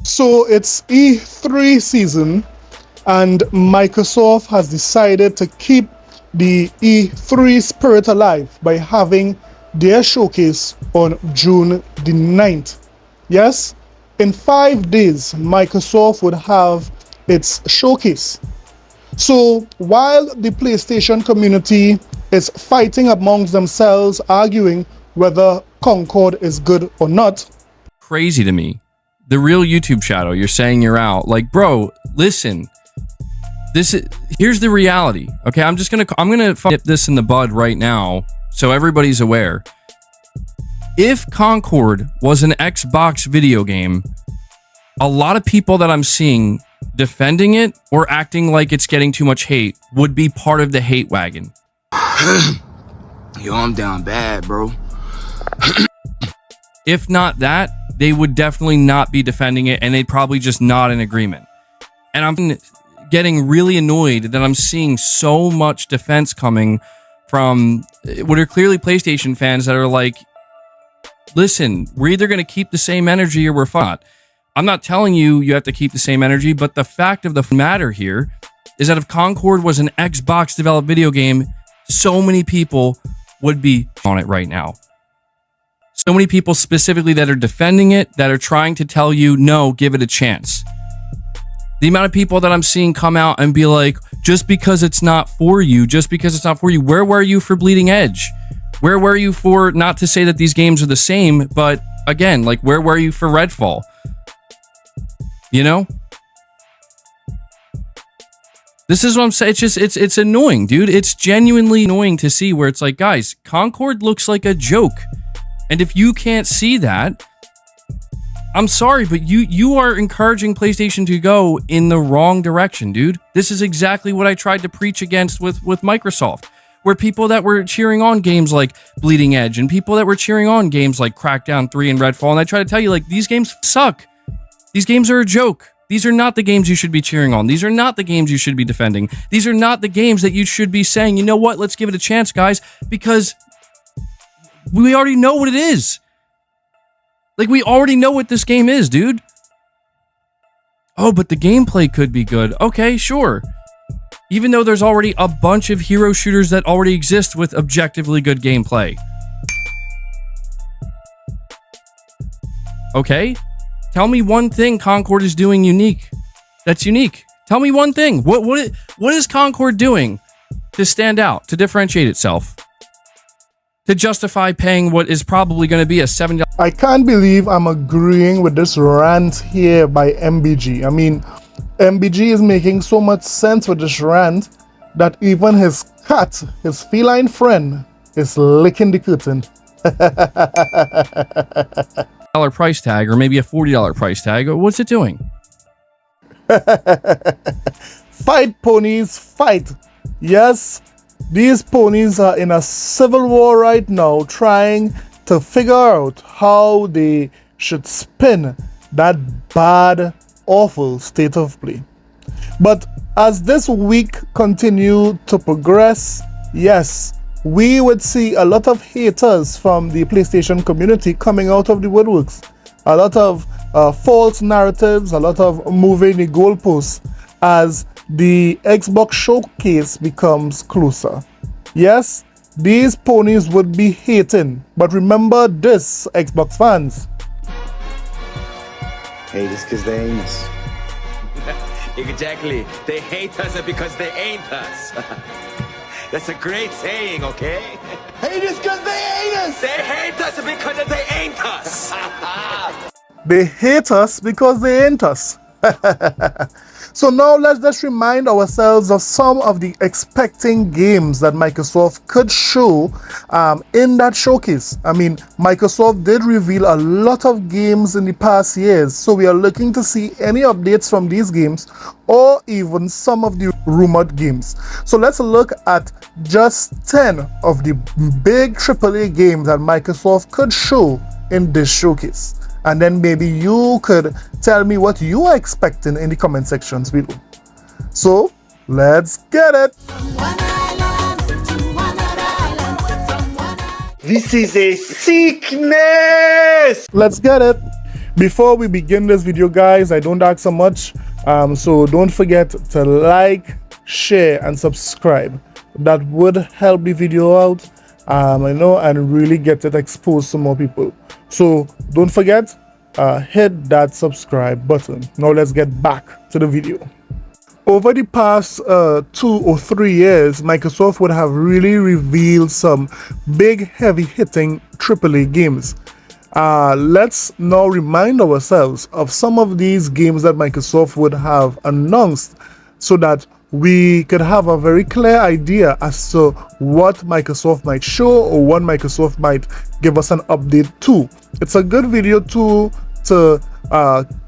So it's E3 season, and Microsoft has decided to keep the E3 spirit alive by having their showcase on June the 9th. Yes, in 5 days, Microsoft would have its showcase. So while the PlayStation community is fighting amongst themselves, arguing whether Concord is good or not. Crazy to me. The real YouTube shadow, you're saying you're out. Like, bro, listen. Here's the reality. Okay, I'm gonna nip this in the bud right now so everybody's aware. If Concord was an Xbox video game, a lot of people that I'm seeing defending it or acting like it's getting too much hate would be part of the hate wagon. Yo, I'm down bad, bro. If not that, they would definitely not be defending it, and they'd probably just not in agreement. And I'm getting really annoyed that I'm seeing so much defense coming from what are clearly PlayStation fans that are like, listen, we're either going to keep the same energy or we're not. I'm not telling you have to keep the same energy, but the fact of the matter here is that if Concord was an Xbox developed video game, so many people would be on it right now. So many people specifically that are defending it, that are trying to tell you, no, give it a chance. The amount of people that I'm seeing come out and be like, just because it's not for you, where were you for Bleeding Edge? Where were you for, not to say that these games are the same, but again, like, where were you for Redfall? You know? This is what I'm saying. It's annoying, dude. It's genuinely annoying to see where it's like, guys, Concord looks like a joke. And if you can't see that, I'm sorry, but you are encouraging PlayStation to go in the wrong direction, dude. This is exactly what I tried to preach against with Microsoft, where people that were cheering on games like Bleeding Edge and people that were cheering on games like Crackdown 3 and Redfall, and I try to tell you, like, these games suck. These games are a joke. These are not the games you should be cheering on. These are not the games you should be defending. These are not the games that you should be saying, you know what, let's give it a chance, guys, because we already know what it is. Like, we already know what this game is, dude. Oh, but the gameplay could be good. Okay, sure. Even though there's already a bunch of hero shooters that already exist with objectively good gameplay. Okay? Tell me one thing Concord is doing unique. That's unique. Tell me one thing. What is Concord doing to stand out, to differentiate itself? To justify paying what is probably going to be a $7. I can't believe I'm agreeing with this rant here by MBG. I mean, MBG is making so much sense with this rant that even his cat, his feline friend, is licking the curtain. Price tag, or maybe a $40 price tag. What's it doing? Fight, ponies, fight. Yes, these ponies are in a civil war right now, trying to figure out how they should spin that bad, awful state of play. But as this week continued to progress, yes, we would see a lot of haters from the PlayStation community coming out of the woodworks. A lot of false narratives, a lot of moving the goalposts as the Xbox showcase becomes closer. Yes, these ponies would be hating, but remember this, Xbox fans. Hate us because they ain't us. Exactly. They hate us because they ain't us. That's a great saying, okay? Hate us because they ain't us! They hate us because they ain't us! They hate us because they ain't us. So now let's just remind ourselves of some of the expecting games that Microsoft could show in that showcase. I mean, Microsoft did reveal a lot of games in the past years, so we are looking to see any updates from these games or even some of the rumored games. So let's look at just 10 of the big AAA games that Microsoft could show in this showcase. And then maybe you could tell me what you are expecting in the comment sections below. So, let's get it! This is a sickness! Let's get it! Before we begin this video, guys, I don't ask so much, so don't forget to like, share, and subscribe. That would help the video out, and really get it exposed to more people. So don't forget, hit that subscribe button. Now let's get back to the video. Over the past 2 or 3 years, Microsoft would have really revealed some big, heavy-hitting AAA games. Let's now remind ourselves of some of these games that Microsoft would have announced so that we could have a very clear idea as to what Microsoft might show or what Microsoft might give us an update to. It's a good video to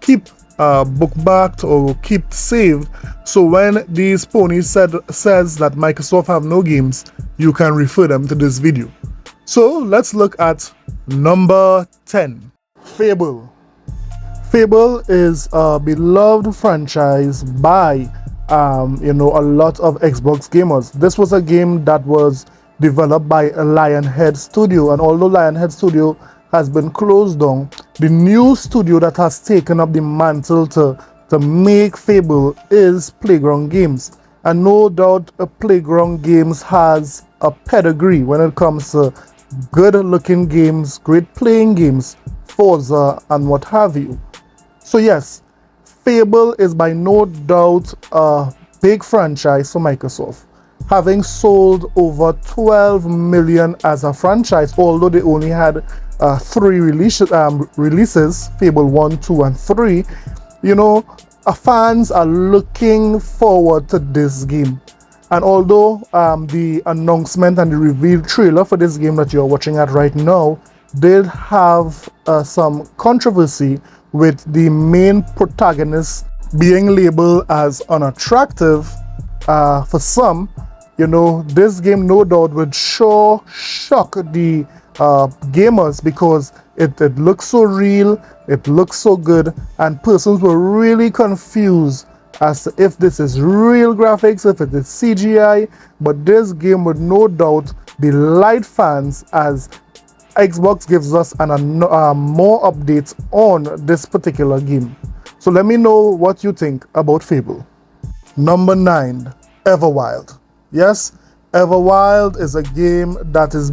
keep bookmarked or keep saved, so when these ponies says that Microsoft have no games, you can refer them to this video. So let's look at number 10. Fable. Fable is a beloved franchise by a lot of Xbox gamers. This was a game that was developed by Lionhead Studio, and although Lionhead Studio has been closed down, the new studio that has taken up the mantle to make Fable is Playground Games. And no doubt Playground Games has a pedigree when it comes to good looking games, great playing games, Forza and what have you. So yes, Fable is by no doubt a big franchise for Microsoft, having sold over 12 million as a franchise, although they only had 3 releases, Fable 1, 2, and 3. Fans are looking forward to this game. And although the announcement and the reveal trailer for this game that you're watching at right now did have some controversy with the main protagonist being labeled as unattractive for some, this game no doubt would sure shock the gamers, because it looks so real, it looks so good, and persons were really confused as to if this is real graphics, if it is CGI. But this game would no doubt delight fans as Xbox gives us more updates on this particular game. So let me know what you think about Fable. Number 9, Everwild. Yes, Everwild is a game that is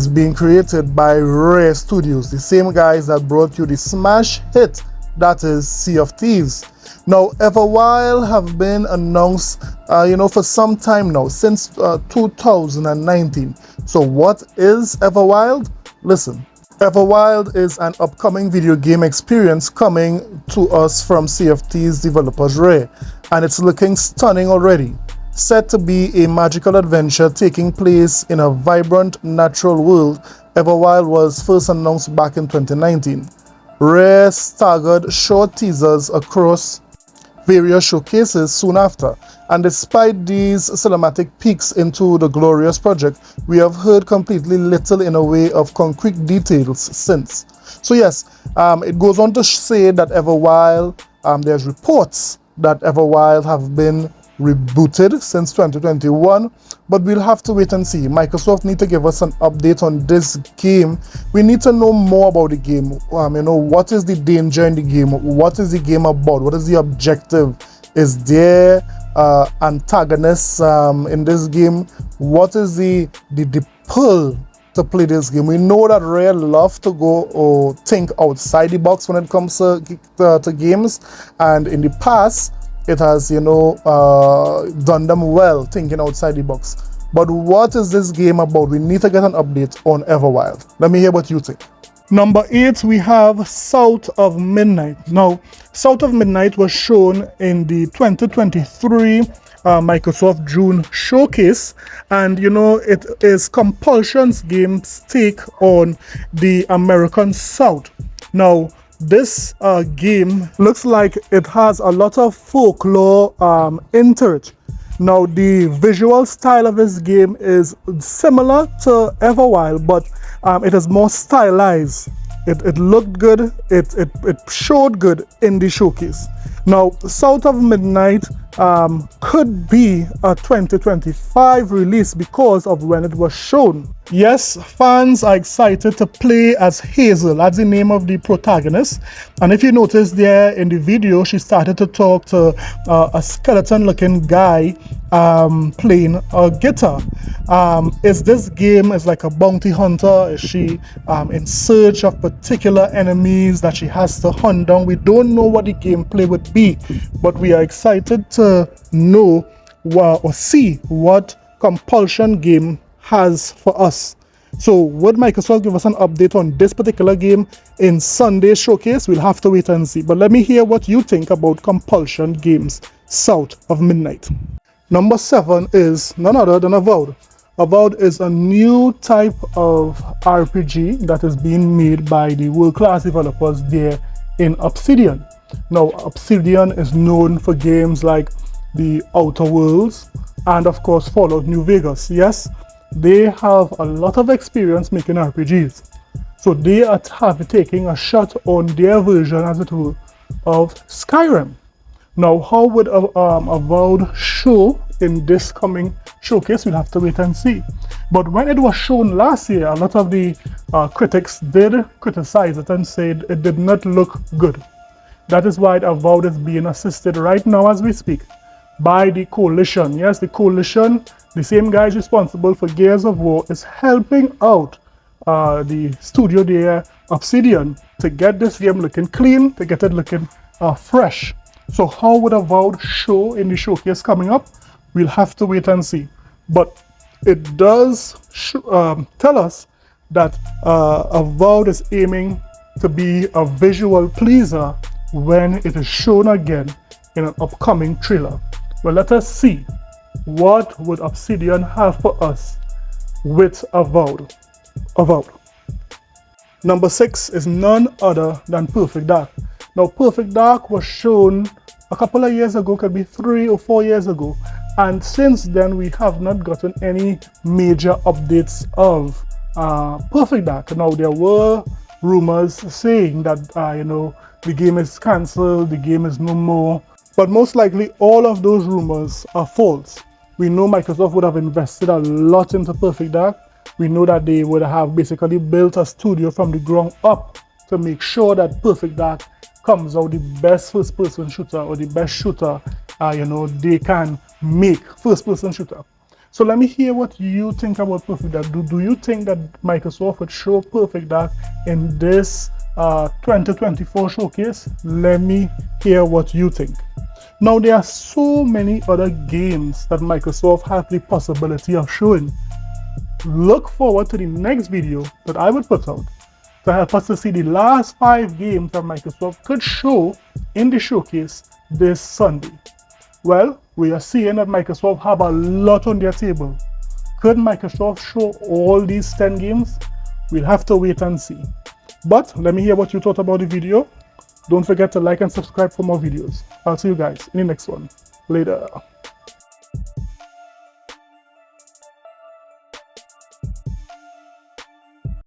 being created by Rare Studios, the same guys that brought you the smash hit that is Sea of Thieves. Now, Everwild have been announced, for some time now, since 2019. So what is Everwild? Listen, Everwild is an upcoming video game experience coming to us from Sea of Thieves developers Rare, and it's looking stunning already. Set to be a magical adventure taking place in a vibrant natural world, Everwild was first announced back in 2019. Rare staggered short teasers across various showcases soon after, and despite these cinematic peeks into the glorious project, we have heard completely little in a way of concrete details since. So yes, it goes on to say that Everwild, there's reports that Everwild have been rebooted since 2021, but we'll have to wait and see. Microsoft need to give us an update on this game. We need to know more about the game. What is the danger in the game? What is the game about? What is the objective? Is there antagonists in this game? What is the pull to play this game? We know that Rare love to go or think outside the box when it comes to games, and in the past it has done them well thinking outside the box. But what is this game about? We need to get an update on Everwild. Let me hear what you think. Number 8, we have South of Midnight. Now, South of Midnight was shown in the 2023 Microsoft June showcase, and it is Compulsion's game's take on the American South. Now, this game looks like it has a lot of folklore into it. Now, the visual style of this game is similar to Everwild, but it is more stylized. It looked good, it showed good in the showcase. Now, South of Midnight could be a 2025 release because of when it was shown. Yes, fans are excited to play as Hazel. That's the name of the protagonist. And if you notice there in the video, she started to talk to a skeleton-looking guy playing a guitar. Is this game is like a bounty hunter? Is she in search of particular enemies that she has to hunt down? We don't know what the gameplay would be, but we are excited to know or see what Compulsion game has for us. So would Microsoft give us an update on this particular game in Sunday's showcase? We'll have to wait and see. But let me hear what you think about Compulsion games South of Midnight. Number 7 is none other than Avowed. Avowed is a new type of RPG that is being made by the world-class developers there in Obsidian. Now, Obsidian is known for games like the Outer Worlds and of course Fallout New Vegas. Yes, they have a lot of experience making RPGs. So they are taking a shot on their version, as it were, of Skyrim. Now, how would Avowed show in this coming showcase? We'll have to wait and see. But when it was shown last year, a lot of the critics did criticize it and said it did not look good. That is why Avowed is being assisted right now as we speak by the Coalition. Yes, the Coalition, the same guys responsible for Gears of War, is helping out the studio there, Obsidian, to get this game looking clean, to get it looking fresh. So how would Avowed show in the showcase coming up? We'll have to wait and see. But it does tell us that Avowed is aiming to be a visual pleaser when it is shown again in an upcoming trailer. Well, let us see what would Obsidian have for us with Avowed. Number 6 is none other than Perfect Dark. Now, Perfect Dark was shown a couple of years ago, could be 3 or 4 years ago, and since then we have not gotten any major updates of Perfect Dark. Now, there were rumors saying that the game is cancelled, the game is no more, but most likely all of those rumors are false. We know Microsoft would have invested a lot into Perfect Dark. We know that they would have basically built a studio from the ground up to make sure that Perfect Dark comes out the best first-person shooter, or the best shooter they can make, first-person shooter. So let me hear what you think about Perfect Dark. Do you think that Microsoft would show Perfect Dark in this 2024 showcase? Let me hear what you think. Now, there are so many other games that Microsoft has the possibility of showing. Look forward to the next video that I will put out to help us to see the last 5 games that Microsoft could show in the showcase this Sunday. Well, we are seeing that Microsoft have a lot on their table. Could Microsoft show all these 10 games? We'll have to wait and see. But let me hear what you thought about the video. Don't forget to like and subscribe for more videos. I'll see you guys in the next one. Later.